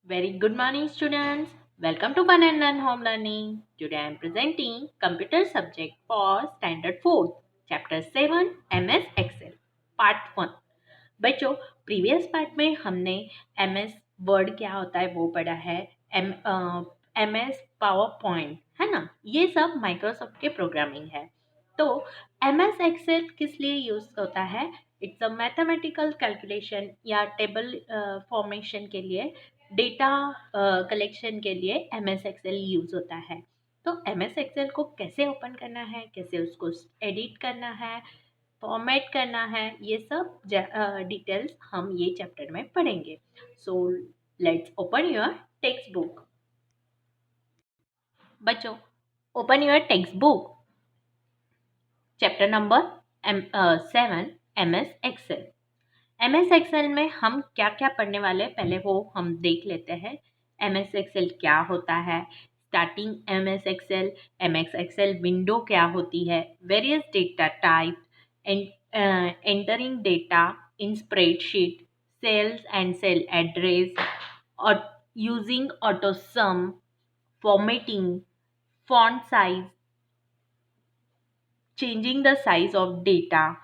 Very good morning, students. Welcome to Fun and Learn Home Learning. Today I am presenting Computer Subject for Standard 4th, Chapter 7, MS Excel, Part 1. बच्चों, previous part में हमने MS word क्या होता है वो पढ़ा है, MS power point है ना, ये सब माइक्रोसॉफ्ट के प्रोग्रामिंग है. तो MS एक्सेल किस लिए यूज होता है? इट्स अ मैथमेटिकल कैलकुलेशन या टेबल फॉर्मेशन के लिए, डेटा कलेक्शन के लिए MS एक्सेल यूज होता है. तो MS एक्सेल को कैसे ओपन करना है, कैसे उसको एडिट करना है, फॉर्मेट करना है, ये सब डिटेल्स हम ये चैप्टर में पढ़ेंगे. So let's open your textbook. बच्चों, open your textbook. Chapter number 7, MS Excel. MS Excel में हम क्या क्या पढ़ने वाले हैं पहले वो हम देख लेते हैं. MS एक्सेल क्या होता है, starting MS Excel, MS Excel window क्या होती है, various data type, entering data in spreadsheet, cells and cell address, or using auto sum, formatting, font size, changing the size of data,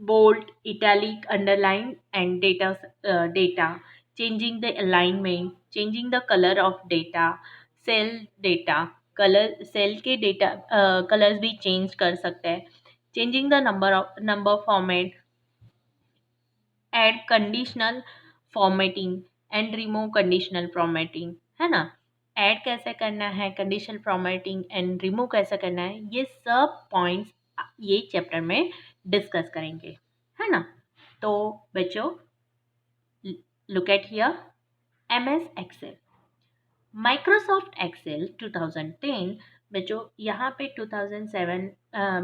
bold, italic, underline and data, changing the alignment, changing the color of data, color cell के data colors भी change कर सकते हैं, changing the number format, add conditional formatting and remove conditional formatting, है ना. Add कैसे करना है, कंडीशनल फॉर्मेटिंग एंड रिमूव कैसे करना है, ये सब पॉइंट्स ये चैप्टर में डिस्कस करेंगे, है ना. तो बच्चों, look at here MS Excel. Microsoft Excel 2010. बच्चों, यहाँ पे 2007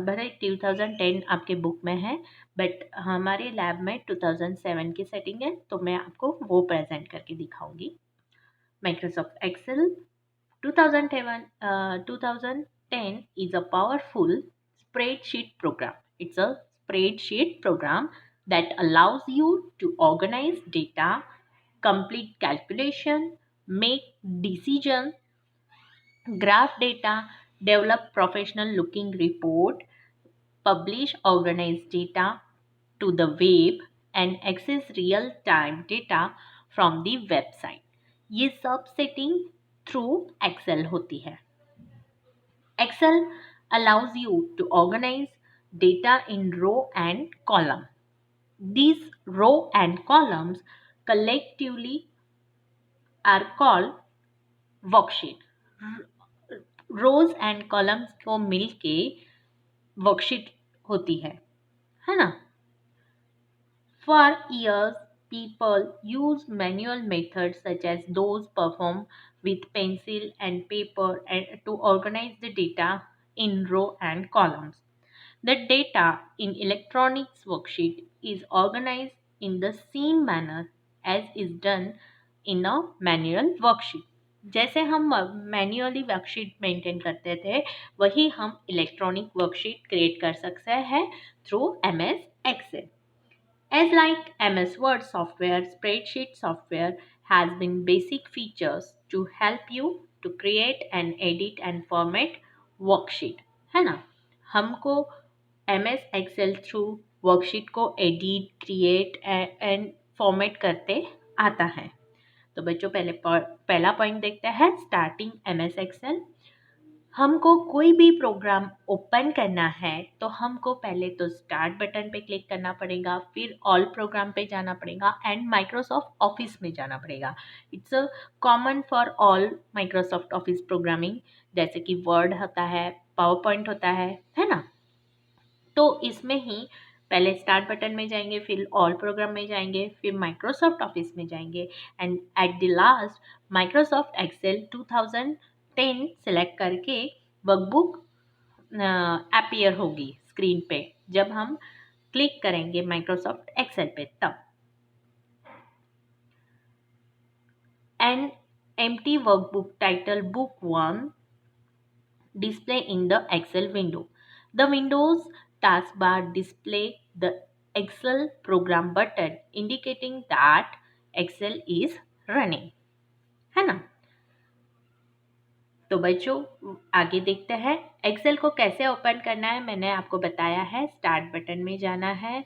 भले 2010 आपके बुक में है, बट हमारे लैब में 2007 की सेटिंग है, तो मैं आपको वो प्रेजेंट करके दिखाऊंगी. Microsoft Excel 2010 is a powerful spreadsheet program. It's a spreadsheet program that allows you to organize data, complete calculation, make decisions, graph data, develop professional looking report, publish organized data to the web and access real time data from the website. ये सब setting through Excel होती है. Excel allows you to organize data in row and column. These row and columns collectively are called worksheet. Rows and columns को मिलके worksheet होती है ना. For years people use manual methods such as those performed with pencil and paper and to organize the data in row and columns. The data in electronics worksheet is organized in the same manner as is done in a manual worksheet. जैसे हम manually worksheet maintain करते थे, वही हम electronic worksheet create कर सकते हैं through MS Excel. As like MS Word software, spreadsheet software has been basic features to help you to create and edit and format worksheet, है ना. हमको MS Excel थ्रू वर्कशीट को edit, create and format करते आता है. तो बच्चों, पहला पॉइंट देखते हैं, स्टार्टिंग MS Excel. हमको कोई भी प्रोग्राम ओपन करना है तो हमको पहले तो स्टार्ट बटन पे क्लिक करना पड़ेगा, फिर ऑल प्रोग्राम पे जाना पड़ेगा एंड माइक्रोसॉफ्ट ऑफिस में जाना पड़ेगा. It's a common for all Microsoft office programming, जैसे कि वर्ड होता है, पावर पॉइंट होता है ना. तो इसमें ही पहले स्टार्ट बटन में जाएंगे, फिर ऑल प्रोग्राम में जाएंगे, फिर माइक्रोसॉफ्ट ऑफिस में जाएंगे and at the last Microsoft Excel 2010 select करके वर्कबुक अपीयर होगी स्क्रीन पे जब हम क्लिक करेंगे माइक्रोसॉफ्ट एक्सेल पे. तब an empty workbook title book 1 display in the Excel window. The Windows taskbar display the Excel program button indicating that Excel is running. है ना। तो बच्चों आगे देखते हैं एक्सेल को कैसे ओपन करना है। मैंने आपको बताया है, स्टार्ट बटन में जाना है,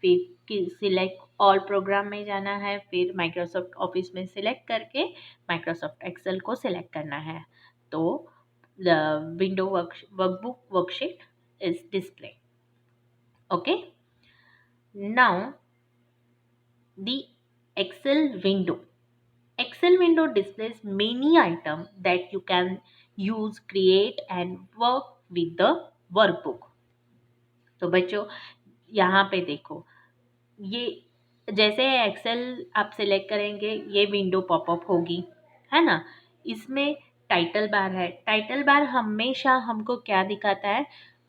फिर सिलेक्ट ऑल प्रोग्राम में जाना है, फिर माइक्रोसॉफ्ट ऑफिस में सिलेक्ट करके माइक्रोसॉफ्ट एक्सेल को सिलेक्ट करना है। तो the window workbook worksheet is display. Okay, now the Excel window displays many items that you can use, create and work with the workbook. तो बच्चों यहाँ पे देखो, ये जैसे एक्सेल आप सिलेक्ट करेंगे ये विंडो पॉपअप होगी, है ना। इसमें टाइटल बार है। टाइटल बार हमेशा हमको क्या दिखाता है,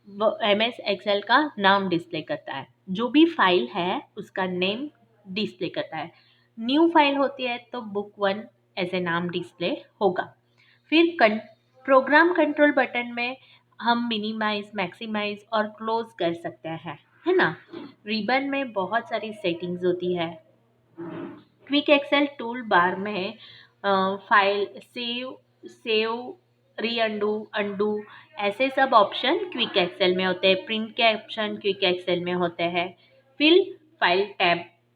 वो MS एक्सेल का नाम डिस्प्ले करता है। जो भी फाइल है उसका नेम डिस्प्ले करता है। न्यू फाइल होती है तो बुक 1 ऐसे नाम डिस्प्ले होगा। फिर प्रोग्राम कंट्रोल बटन में हम मिनिमाइज, मैक्सिमाइज और क्लोज कर सकते हैं, है ना। रिबन में बहुत सारी सेटिंग्स होती है। क्विक एक्सेल टूल बार में फाइल सेव री अंडू अंडू ऐसे सब ऑप्शन क्विक एक्सेल में होते हैं। प्रिंट के ऑप्शन क्विक एक्सेल में होते हैं। फिर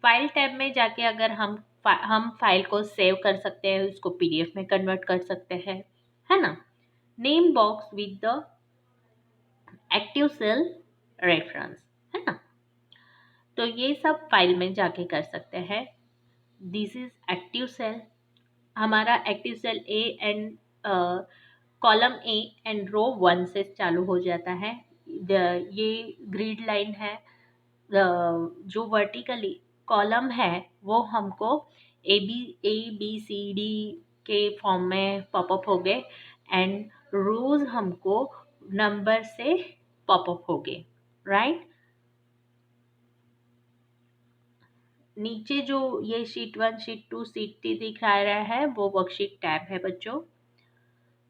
फाइल टैब में जाके अगर हम फाइल को सेव कर सकते हैं, उसको PDF में कन्वर्ट कर सकते हैं, है ना। Name box with the active cell reference, है ना। तो ये सब फाइल में जाके कर सकते हैं। This is active cell. हमारा active cell A and column A and row 1 से चालू हो जाता है। ये ग्रिड लाइन है। जो वर्टिकली कॉलम है वो हमको A B C D के फॉर्म में पॉपअप हो गए एंड रोज हमको नंबर से पॉपअप हो गए, राइट। नीचे जो ये शीट 1, शीट 2, शीट 3 दिखा रहा है वो वर्कशीट टैब है बच्चों।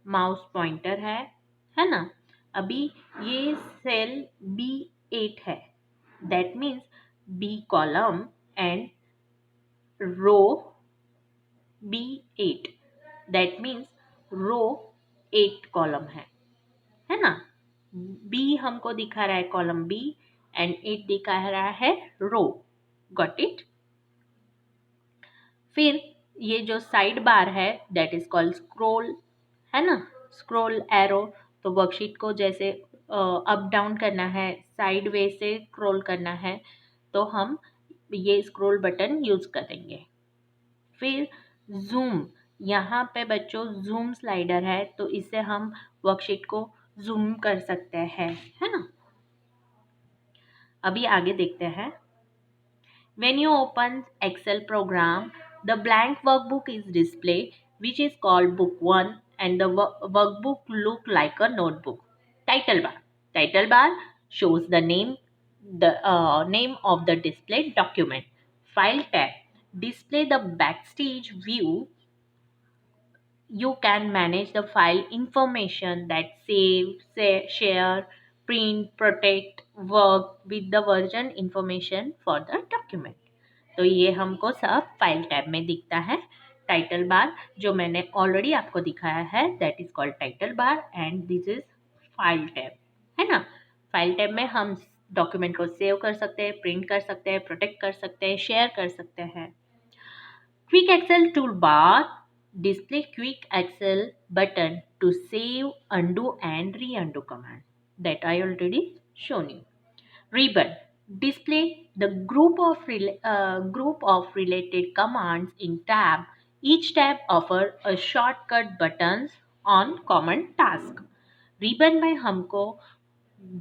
माउस पॉइंटर है ना। अभी ये सेल B8 है, that means B column and row B8, that means row 8 column है ना। B हमको दिखा रहा है कॉलम B एंड 8 दिखा रहा है रो। Got it. फिर ये जो साइड बार है दैट इज कॉल्ड स्क्रोल, है ना। Scroll arrow. तो वर्कशीट को जैसे अप डाउन करना है, साइड वे से स्क्रॉल करना है तो हम ये स्क्रॉल बटन यूज करेंगे। फिर जूम, यहाँ पे बच्चों जूम स्लाइडर है तो इससे हम वर्कशीट को जूम कर सकते हैं, है ना। अभी आगे देखते हैं। When you open Excel program, the blank workbook is displayed, which is called book 1 and the workbook look like a notebook. Title bar. Title bar shows the name of the displayed document. File tab display the backstage view. You can manage the file information that share, print, protect, work with the version information for the document. तो ये हमको सब file tab में दिखता है। Title bar जो मैंने already आपको दिखाया है that is called title bar and this is file tab, है ना। फाइल टैब में हम डॉक्यूमेंट को सेव कर सकते हैं, प्रिंट कर सकते हैं, प्रोटेक्ट कर सकते हैं, शेयर कर सकते हैं। Quick Excel tool bar display quick excel button to save, undo and re-undo command that I already shown you. Ribbon display the group of related commands in tab. Each tab offer a shortcut buttons on common task. Ribbon में हमको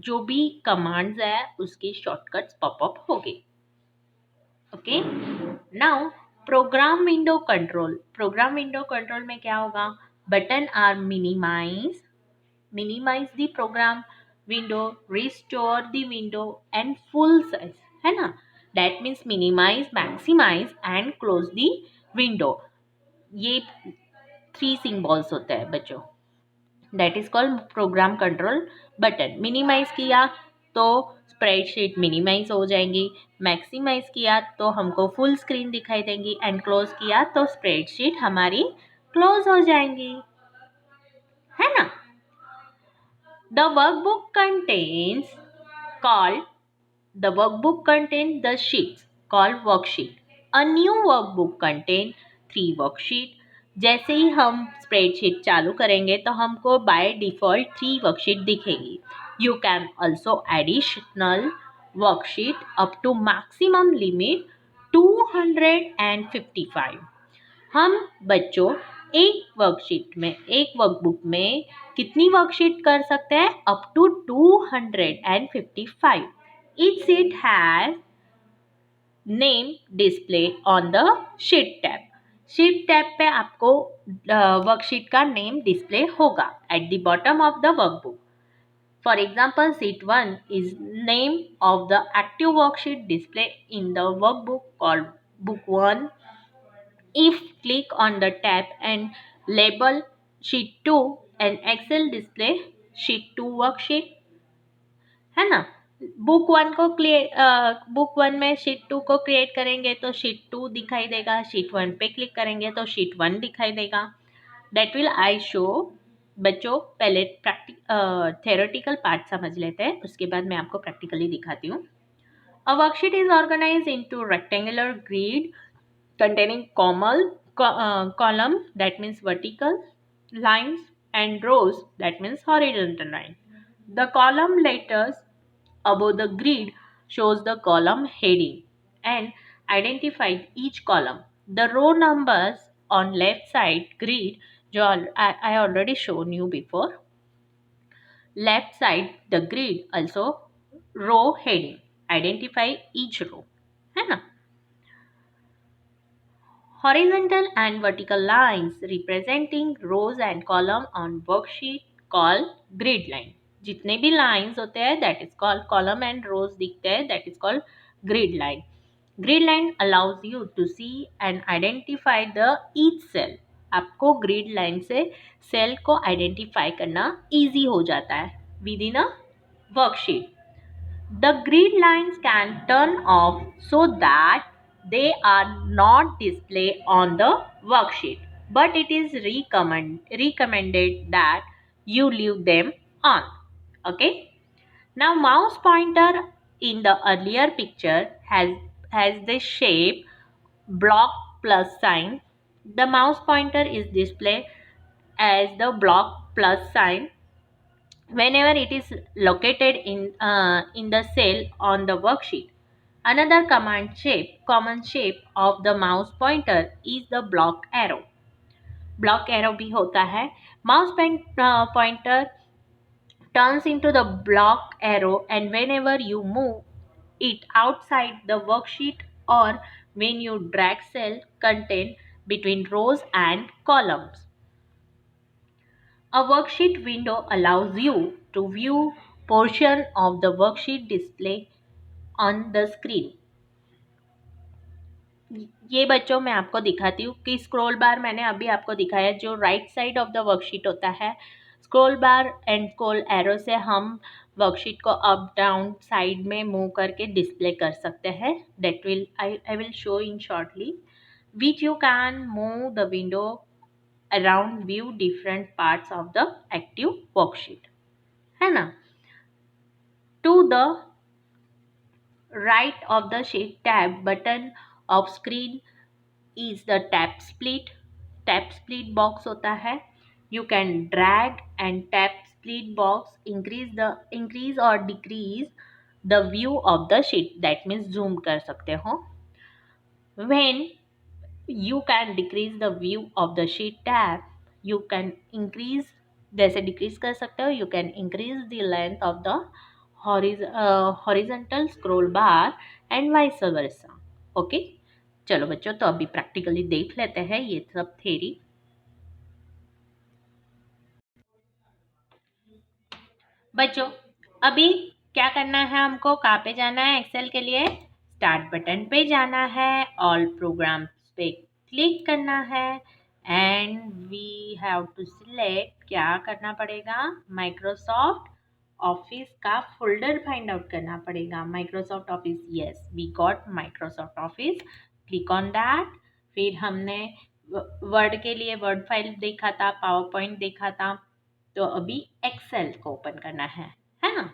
जो भी commands है उसकी shortcuts popup होगी। Okay, now program window control. Program window control में क्या होगा, button are minimize the program window, restore the window and full size, है ना। That means minimize, maximize and close the window. ये 3 symbols होते हैं बच्चों। That is called program control button. Minimize किया तो स्प्रेडशीट मिनिमाइज हो जाएंगी, मैक्सिमाइज किया तो हमको फुल स्क्रीन दिखाई देंगी एंड क्लोज किया तो स्प्रेडशीट हमारी क्लोज हो जाएंगी, है ना। The workbook contains called the workbook contains the sheets called worksheet. A new workbook contain 3 worksheet. जैसे ही हम स्प्रेडशीट चालू करेंगे तो हमको बाय डिफॉल्ट 3 वर्कशीट दिखेगी. You can also additional worksheet up to maximum limit 255. हम बच्चों एक वर्कबुक में कितनी वर्कशीट कर सकते हैं? Up to 255. Each sheet has name display on the sheet tab. Sheet tab पे आपको वर्कशीट का नेम डिस्प्ले होगा at the bottom of the workbook. For example, sheet 1 is name of the active worksheet display in the workbook called book 1. If click on the tab and label sheet 2, an Excel display sheet 2 worksheet, है ना. Book one में sheet 2 को create करेंगे तो sheet 2 दिखाई देगा. Sheet 1 पे click करेंगे तो शीट 1 दिखाई देगा. That will I show. बच्चों पहले थ्योरेटिकल पार्ट समझ लेते हैं, उसके बाद मैं आपको प्रैक्टिकली दिखाती हूँ. A worksheet is organize into rectangular grid containing column that means vertical lines and rows that means horizontal line. The column letters above the grid shows the column heading and identifies each column. The row numbers on left side grid, जो I already shown you before. Left side the grid also row heading identify each row, है ना. Horizontal and vertical lines representing rows and column on worksheet called grid line. जितने भी lines होते हैं that is called column and rows दिखते हैं that is called grid line. Grid line allows you to see and identify the each cell. आपको grid line से cell को identify करना easy हो जाता है within a worksheet. The grid lines can turn off so that they are not displayed on the worksheet, but it is recommended that you leave them on. Okay. Now mouse pointer in the earlier picture has this shape block plus sign. The mouse pointer is displayed as the block plus sign whenever it is located in the cell on the worksheet. Another common shape of the mouse pointer is the block arrow. Block arrow भी होता है. Mouse pointer turns into the block arrow and whenever you move it outside the worksheet or when you drag cell content between rows and columns. A worksheet window allows you to view portion of the worksheet display on the screen. ये बच्चों मैं आपको दिखाती हूँ कि scroll बार मैंने अभी आपको दिखाया जो right side of the worksheet होता है. Scroll bar and scroll arrow से हम वर्कशीट को अप डाउन साइड में मूव करके डिस्प्ले कर सकते हैं. That will I will show in shortly which you can move the window around view different parts of the active worksheet, है ना. To the right of the sheet tab button of screen is the tab split box होता है. You can drag and tab split box increase or decrease the view of the sheet, that means zoom कर सकते हो. When you can decrease the view of the sheet tab, you can increase, जैसे decrease कर सकते हो, you can increase the length of the horizontal scroll bar and vice versa. Okay. चलो बच्चों तो अभी प्रैक्टिकली देख लेते हैं ये सब थ्योरी. बच्चों अभी क्या करना है, हमको कहाँ पे जाना है एक्सेल के लिए? स्टार्ट बटन पे जाना है, ऑल प्रोग्राम्स पे क्लिक करना है and we have to select. क्या करना पड़ेगा? माइक्रोसॉफ्ट ऑफिस का फोल्डर फाइंड आउट करना पड़ेगा. Microsoft Office, yes we got Microsoft Office. Click on that. फिर हमने वर्ड के लिए वर्ड फाइल देखा था, पावर पॉइंट देखा था, तो अभी एक्सेल को ओपन करना है ना।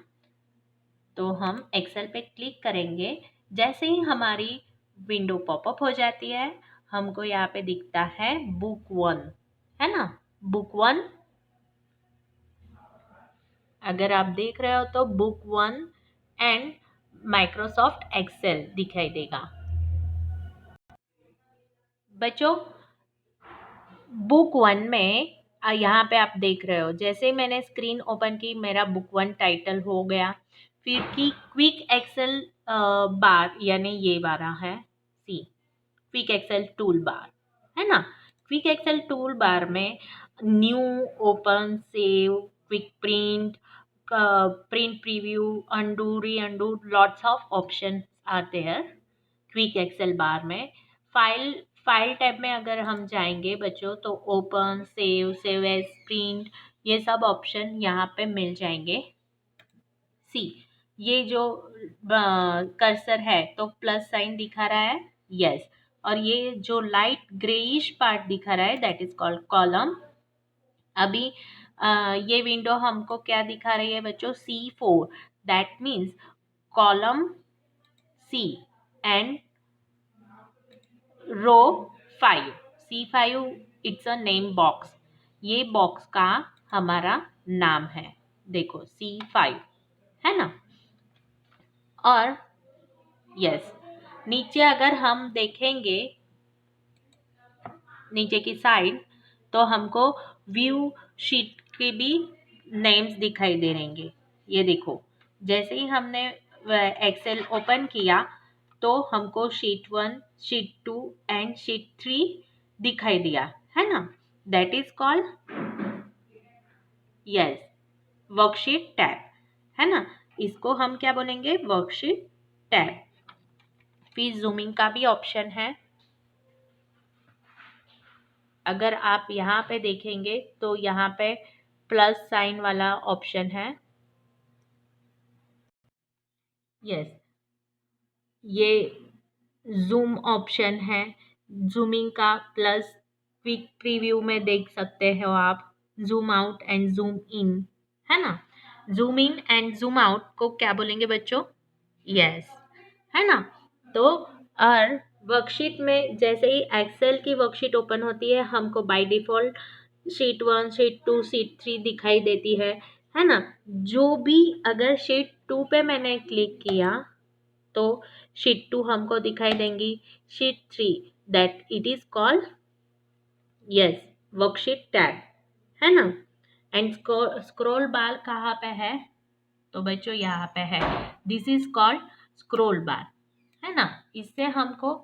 तो हम एक्सेल पे क्लिक करेंगे। जैसे ही हमारी विंडो पॉपअप हो जाती है, हमको यहाँ पे दिखता है बुक 1, है ना। बुक 1, अगर आप देख रहे हो तो बुक 1 एंड माइक्रोसॉफ्ट एक्सेल दिखाई देगा। बच्चों, बुक 1 में यहाँ पे आप देख रहे हो, जैसे ही मैंने स्क्रीन ओपन की मेरा बुक 1 टाइटल हो गया। फिर की क्विक एक्सेल बार, यानी ये वाला है see, quick Excel tool bar, है ना। क्विक एक्सेल टूल बार में new, open, save, quick print, print preview, undo, re undo, lots of option are there quick excel bar में। फाइल टैब में अगर हम जाएंगे बच्चों, तो ओपन, सेव एज, प्रिंट, ये सब ऑप्शन यहाँ पे मिल जाएंगे। सी, ये जो कर्सर है तो प्लस साइन दिखा रहा है, यस। और ये जो लाइट ग्रेइश पार्ट दिखा रहा है, दैट इज कॉल्ड कॉलम। अभी ये विंडो हमको क्या दिखा रही है बच्चों, C4, that means column C and row 5, C5 it's a name box, ये बॉक्स का हमारा नाम है, देखो C5, है ना। और यस, नीचे अगर हम देखेंगे नीचे की साइड, तो हमको व्यू शीट के भी नेम्स दिखाई दे रहेंगे। ये देखो, जैसे ही हमने एक्सेल ओपन किया तो हमको शीट 1, शीट 2 एंड शीट 3 दिखाई दिया, है ना। That is called, yes, worksheet tab, है ना। इसको हम क्या बोलेंगे, वर्कशीट टैब। फिर जूमिंग का भी ऑप्शन है। अगर आप यहाँ पे देखेंगे तो यहाँ पे प्लस साइन वाला ऑप्शन है, यस, ये जूम ऑप्शन है। जूमिंग का प्लस, क्विक प्रीव्यू में देख सकते हो आप, zoom out and zoom in, है ना। Zoom in and zoom out को क्या बोलेंगे बच्चों, यस, है ना। तो और वर्कशीट में जैसे ही एक्सेल की वर्कशीट ओपन होती है, हमको by default sheet 1, sheet 2, sheet 3 दिखाई देती है ना। जो भी अगर शीट 2 पे मैंने क्लिक किया तो शीट 2 हमको दिखाई देंगी, sheet 3, that it is called, yes, worksheet tab, है ना। एंड स्क्रॉल बार कहाँ पे है, तो बच्चों यहाँ पे है, दिस इज कॉल्ड स्क्रॉल बार, है ना। इससे हमको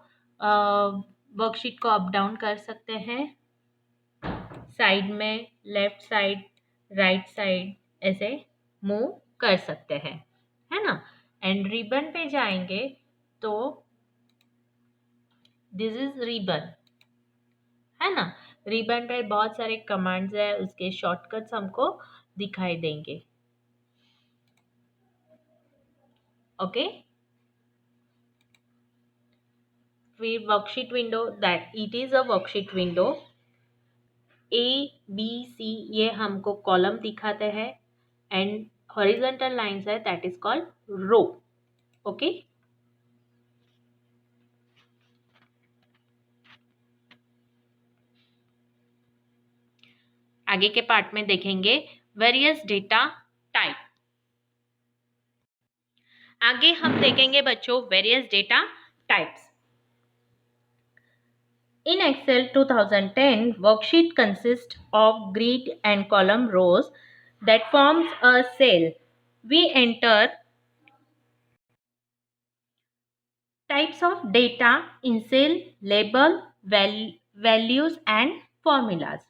वर्कशीट को अप डाउन कर सकते हैं, साइड में, लेफ्ट साइड, राइट साइड, ऐसे मूव कर सकते हैं, है ना। एंड रिबन पे जाएंगे तो दिस इज रिबन, है ना। रिबन पे बहुत सारे कमांड्स है, उसके शॉर्टकट्स हमको दिखाई देंगे, ओके। फिर worksheet window, that it is a worksheet window, A, B, C ये हमको कॉलम दिखाते हैं एंड हॉरिजॉन्टल लाइंस है, that is called row, okay. आगे के पार्ट में देखेंगे वेरियस डेटा टाइप। आगे हम देखेंगे बच्चों various data types. In Excel 2010, worksheet consists of grid and column rows that forms a cell. We enter types of data in cell, label, values and formulas.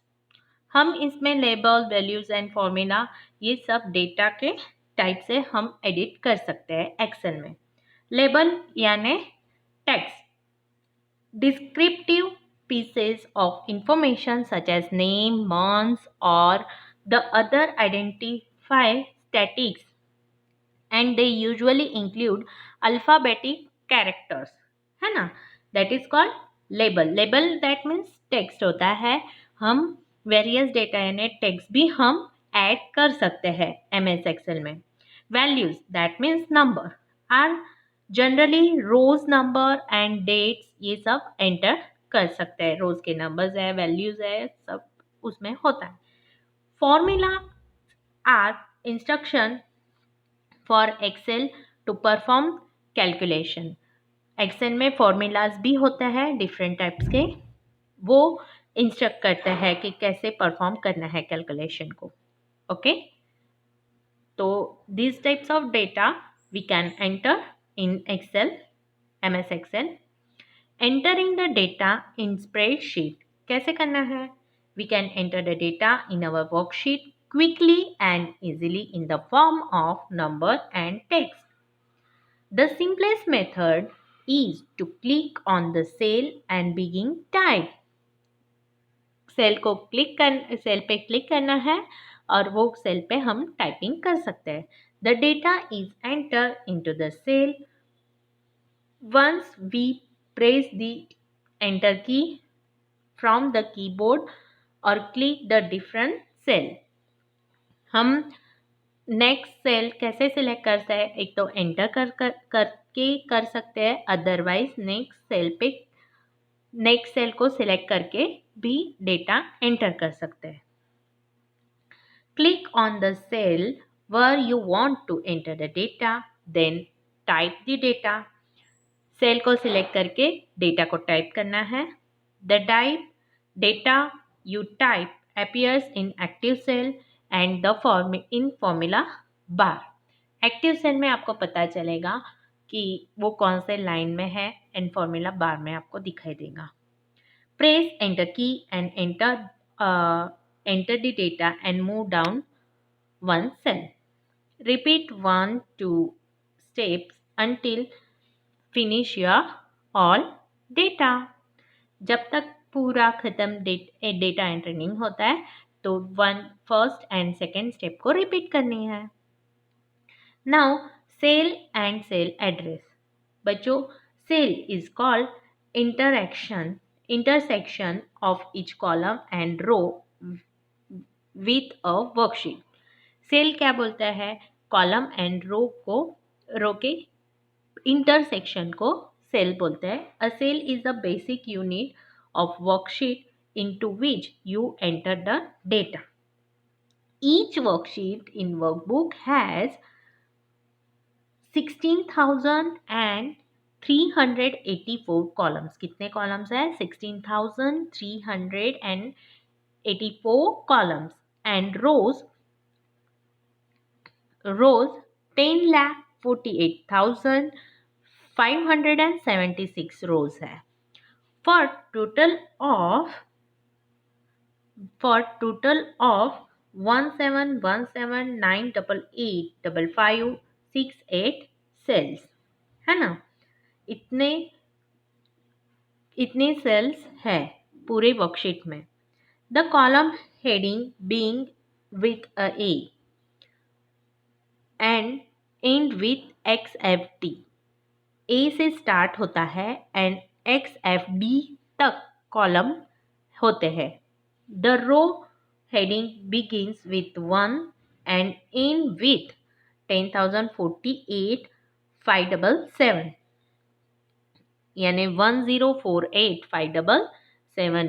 हम इसमें label, values and formula, ये सब data के type से हम edit कर सकते हैं एक्सेल में। लेबल यानी text, descriptive pieces of information such as name, months or the other identify statics, and they usually include alphabetic characters, है ना। That is called label. Label that means text होता है, हम वेरियस डेटा यानी text भी हम add कर सकते हैं MS एक्सेल में. Values that means number are generally rows number and dates, ये सब एंटर कर सकते हैं. रोज के नंबर्स है, वैल्यूज है, सब उसमें होता है. Formula are instruction for Excel to perform calculation. Excel में फॉर्मूलाज भी होते हैं डिफरेंट टाइप्स के, वो इंस्ट्रक्ट करते हैं कि कैसे परफॉर्म करना है कैलकुलेशन को. ओके, तो these types of data we can enter in Excel, MS Excel. Entering the data in spreadsheet कैसे करना है? We can enter the data in our worksheet quickly and easily in the form of number and text. The simplest method is to click on the cell and begin type. Cell पे click करना है और वो cell पे हम typing कर सकते हैं. The data is enter into the cell. Once we press the enter key from the keyboard और क्लिक द डिफरेंट सेल. हम नेक्स्ट सेल कैसे सिलेक्ट कर सकते हैं? एक तो एंटर करके कर सकते हैं, अदरवाइज नेक्स्ट सेल को सिलेक्ट करके भी डेटा एंटर कर सकते हैं. Click on the cell where you want to enter the data, then type the data. Cell को सिलेक्ट करके डेटा को टाइप करना है. The data you type appears in active cell and the in formula bar. Active cell में आपको पता चलेगा कि वो कौन से लाइन में है एंड फॉर्मूला बार में आपको दिखाई देगा. Press enter key and enter the data and move down one cell. Repeat 1-2 steps until finish your all data. जब तक पूरा खत्म डेटा एंटर नहीं होता है तो फर्स्ट एंड सेकेंड स्टेप को रिपीट करनी है. Now cell and cell address. बच्चों, cell is called intersection of each column and row with a worksheet. Cell क्या बोलता है? कॉलम एंड रो के इंटरसेक्शन को सेल बोलते हैं. A cell is the basic unit of worksheet into which you enter the data. Each worksheet in workbook has 16,384 columns. कितने columns है? 16,384 columns and rows 10,48,576 rows है. For total of 171798855868 cells है ना. इतने sales है पूरे वर्कशीट में. The column heading being with a A and and with XFD. ए से स्टार्ट होता है एंड XFD तक कॉलम होते हैं. The row heading begins with 1 and end with 10,048,577 यानी 1048,577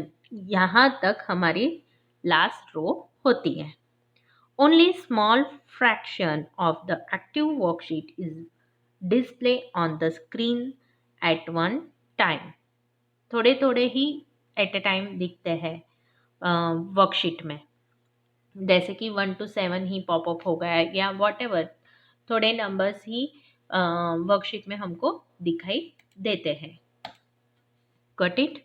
यहाँ तक हमारी लास्ट रो होती है. Only small fraction of the active worksheet is displayed on the screen at one time. थोड़े थोड़े ही एट अ टाइम दिखते हैं वर्कशीट में, जैसे कि 1 to 7 ही पॉपअप हो गया या वॉटएवर, थोड़े नंबर्स ही वर्कशीट में हमको दिखाई देते हैं. Got it?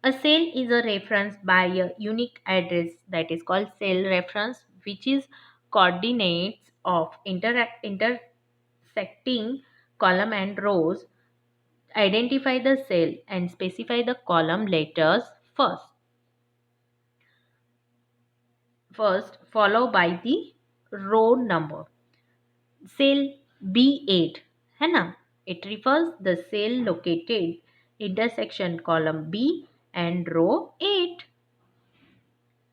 A cell is a reference by a unique address that is called cell reference, which is coordinates of intersecting column and rows. Identify the cell and specify the column letters first followed by the row number. Cell B8 है ना, it refers the cell located intersection column B and row 8,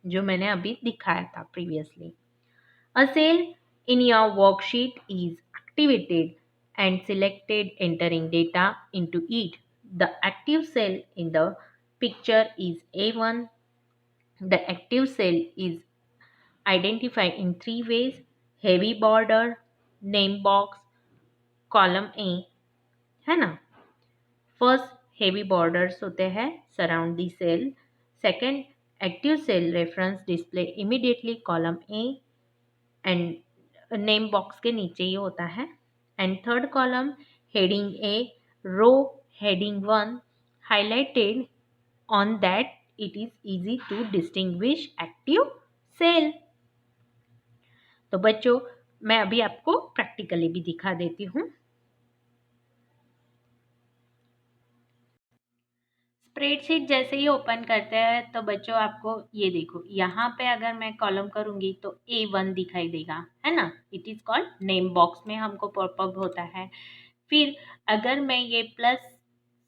जो मैंने अभी दिखाया था previously. A cell in your worksheet is activated and selected, entering data into it. The active cell in the picture is A1. The active cell is identified in three ways: heavy border, name box, column A. है ना. First heavy borders होते हैं surround the cell. Second, active cell reference display immediately column A and name box के नीचे ही होता है. And third column heading A, row heading 1 highlighted on that it is easy to distinguish active cell. तो बच्चों, मैं अभी आपको प्रैक्टिकली भी दिखा देती हूँ. स्प्रेडशीट जैसे ही ओपन करते हैं तो बच्चों आपको ये देखो, यहाँ पे अगर मैं कॉलम करूँगी तो A1 दिखाई देगा, है ना. It is called name box में हमको पॉपअप होता है. फिर अगर मैं ये प्लस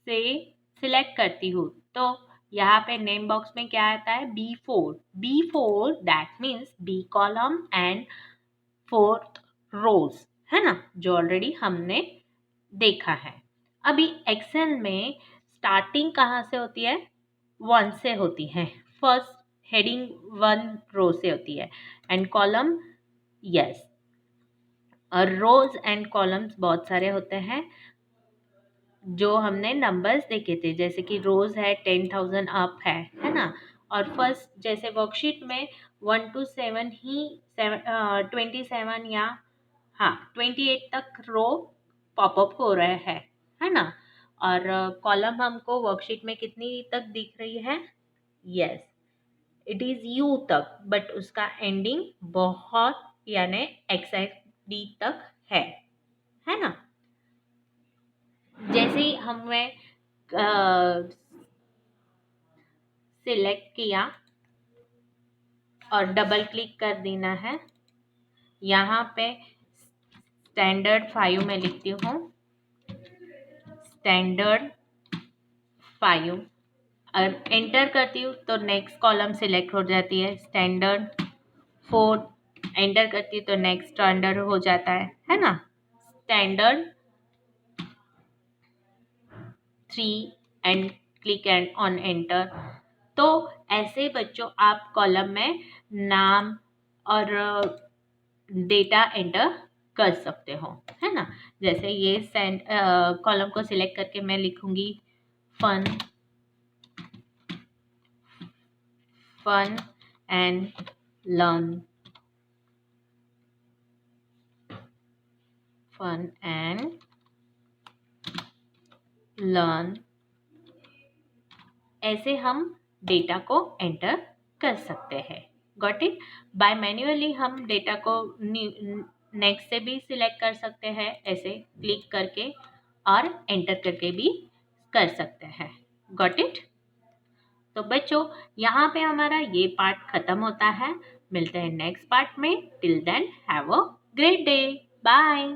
से सिलेक्ट करती हूँ तो यहाँ पे नेम बॉक्स में क्या आता है, B4 that means B column and 4th रोज, है ना, जो ऑलरेडी हमने देखा है. अभी एक्सेल में स्टार्टिंग कहाँ से होती है, 1 से होती है. फर्स्ट हेडिंग 1 रो से होती है एंड कॉलम, यस, और रोज एंड कॉलम्स बहुत सारे होते हैं जो हमने नंबर्स देखे थे, जैसे कि रोज है 10,000 अप है ना. और फर्स्ट जैसे वर्कशीट में 1 to 7 ही 27 या हाँ 28 तक रो पॉपअप हो रहे हैं, है ना. और कॉलम हमको वर्कशीट में कितनी तक दिख रही है, यस, इट इज यू तक, बट उसका एंडिंग बहुत यानी XID तक है ना. जैसे ही हमें सिलेक्ट किया और डबल क्लिक कर देना है, यहाँ पे स्टैंडर्ड 5 में लिखती हूँ, स्टैंडर्ड 5, और एंटर करती हूँ तो नेक्स्ट कॉलम सिलेक्ट हो जाती है, स्टैंडर्ड 4, एंटर करती हूँ तो नेक्स्ट स्टैंडर्ड हो जाता है ना, standard 3 and click and on enter. तो ऐसे बच्चों आप कॉलम में नाम और डेटा एंटर कर सकते हो, है ना. जैसे ये कॉलम को सिलेक्ट करके मैं लिखूंगी fun and learn, fun and learn. ऐसे हम डेटा को एंटर कर सकते हैं. Got it. बाय मैन्युअली हम डेटा को नेक्स्ट से भी सिलेक्ट कर सकते हैं, ऐसे क्लिक करके और एंटर करके भी कर सकते हैं. Got it. तो बच्चों, यहाँ पे हमारा ये पार्ट खत्म होता है. मिलते हैं नेक्स्ट पार्ट में. Till then have a great day. Bye.